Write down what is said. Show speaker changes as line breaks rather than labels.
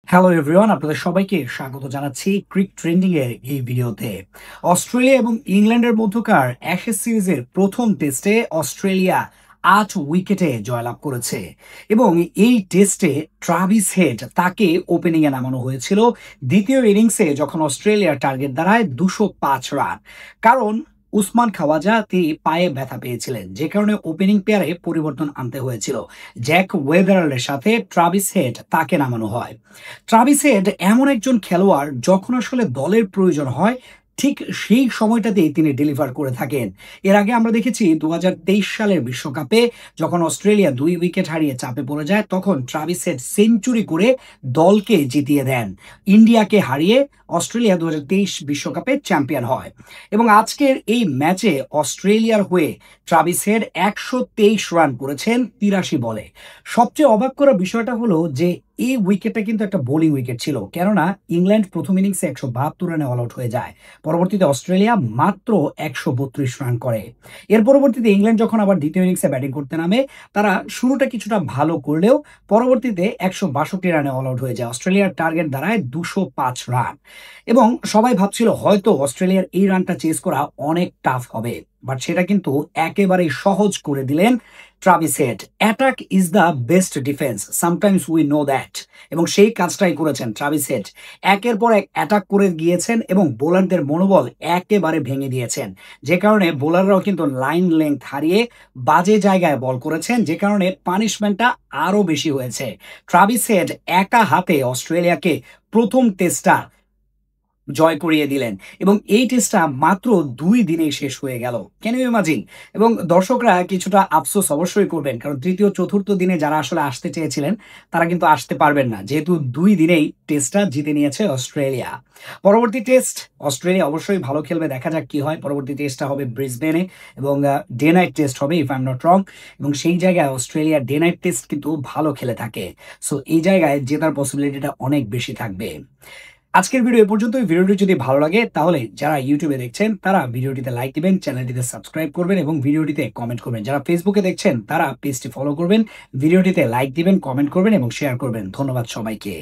Hello everyone, আপনাদের সবাইকে স্বাগত জানাচ্ছি ক্রিক ট্রেন্ডিং এর এই ভিডিওতে। অস্ট্রেলিয়া এবং ইংল্যান্ডের মধ্যকার অ্যাশেজ সিরিজের প্রথম টেস্টে অস্ট্রেলিয়া ৮ উইকেটে জয়লাভ করেছে এবং এই টেস্টে ট্রাভিস হেড তাকে ওপেনিং এ নামানো হয়েছিল দ্বিতীয় ইনিংসে যখন অস্ট্রেলিয়ার টার্গেট দাঁড়ায় ২০৫ রান। কারণ উসমান খাওয়াজা তিনি পায়ে ব্যথা পেয়েছিলেন, যে কারণে ওপেনিং পেয়ারে পরিবর্তন আনতে হয়েছিল। জ্যাক ওয়েদারের সাথে ট্রাভিস হেড তাকে নামানো হয়। ট্রাভিস হেড এমন একজন খেলোয়াড়, যখন আসলে দলের প্রয়োজন হয় ঠিক সেই সময়টাতেই তিনি ডেলিভার করে থাকেন। এর আগে আমরা দেখেছি ২০২৩ সালের বিশ্বকাপে যখন অস্ট্রেলিয়া ২ উইকেট হারিয়ে চাপে পড়ে যায়, তখন ট্রাভিস হেড সেঞ্চুরি করে দলকে জিতিয়ে দেন। ইন্ডিয়াকে হারিয়ে অস্ট্রেলিয়া ২০২৩ বিশ্বকাপে চ্যাম্পিয়ন হয় এবং আজকের এই ম্যাচে অস্ট্রেলিয়ার হয়ে ট্রাভিস হেড ১২৩ রান করেছেন ৮৩ বলে। সবচেয়ে অবাক করা বিষয়টা হলো যে এই উইকেটটা কিন্তু একটা বোলিং উইকেট ছিল, কেননা ইংল্যান্ড প্রথম ইনিংসে ১৭২ রানে অল আউট হয়ে যায়। পরবর্তীতে অস্ট্রেলিয়া মাত্র ১৩২ রান করে। এর পরবর্তীতে ইংল্যান্ড যখন আবার দ্বিতীয় ইনিংসে ব্যাটিং করতে নামে, তারা শুরুটা কিছুটা ভালো করলেও পরবর্তীতে ১৬২ রানে অল আউট হয়ে যায়। অস্ট্রেলিয়ার টার্গেট দাঁড়ায় ২০৫ রান এবং সবাই ভাবছিল হয়তো অস্ট্রেলিয়ার এই রানটা চেজ করা অনেক টাফ হবে, বাট সেটা কিন্তু একেবারেই সহজ করে দিলেন Travis head. Attack is the best defence, sometimes we know that. এবং সেই কাজটাই করেছেন ট্রাভিস হেড। একের পর এক অ্যাটাক করে গিয়েছেন এবং বোলারদের মনোবল একেবারে ভেঙে দিয়েছেন, যে কারণে বোলাররাও কিন্তু লাইন লেংথ হারিয়ে বাজে জায়গায় বল করেছেন, যে কারণে পানিশমেন্টটা আরো বেশি হয়েছে। ট্রাভিস হেড একা হাতে অস্ট্রেলিয়াকে প্রথম টেস্টটা জয় করিয়ে দিলেন এবং এই টেস্টটা মাত্র ২ দিনেই শেষ হয়ে গেল। Can you imagine? এবং দর্শকরা কিছুটা আফসোস অবশ্যই করবেন, কারণ তৃতীয় চতুর্থ দিনে যারা আসলে আসতে চেয়েছিলেন তারা কিন্তু আসতে পারবেন না, যেহেতু ২ দিনেই টেস্টটা জিতে নিয়েছে অস্ট্রেলিয়া। পরবর্তী টেস্ট অস্ট্রেলিয়া অবশ্যই ভালো খেলবে, দেখা যাক কি হয়। পরবর্তী টেস্টটা হবে ব্রিসবেনে এবং ডে নাইট টেস্ট হবে, if I am not wrong. এবং সেই জায়গায় অস্ট্রেলিয়া ডে নাইট টেস্ট কিন্তু ভালো খেলে থাকে। সো এই জায়গায় জেতার পসিবিলিটিটা অনেক বেশি থাকবে। আজকের ভিডিও এ পর্যন্তই। ভিডিওটি যদি ভালো লাগে তাহলে যারা ইউটিউবে দেখছেন তারা ভিডিওটিতে লাইক দিবেন, চ্যানেলটিতে সাবস্ক্রাইব করবেন এবং ভিডিওটিতে কমেন্ট করবেন। যারা ফেসবুকে দেখছেন তারা পেজটি ফলো করবেন, ভিডিওটিতে লাইক দিবেন, কমেন্ট করবেন এবং শেয়ার করবেন। ধন্যবাদ সবাইকে।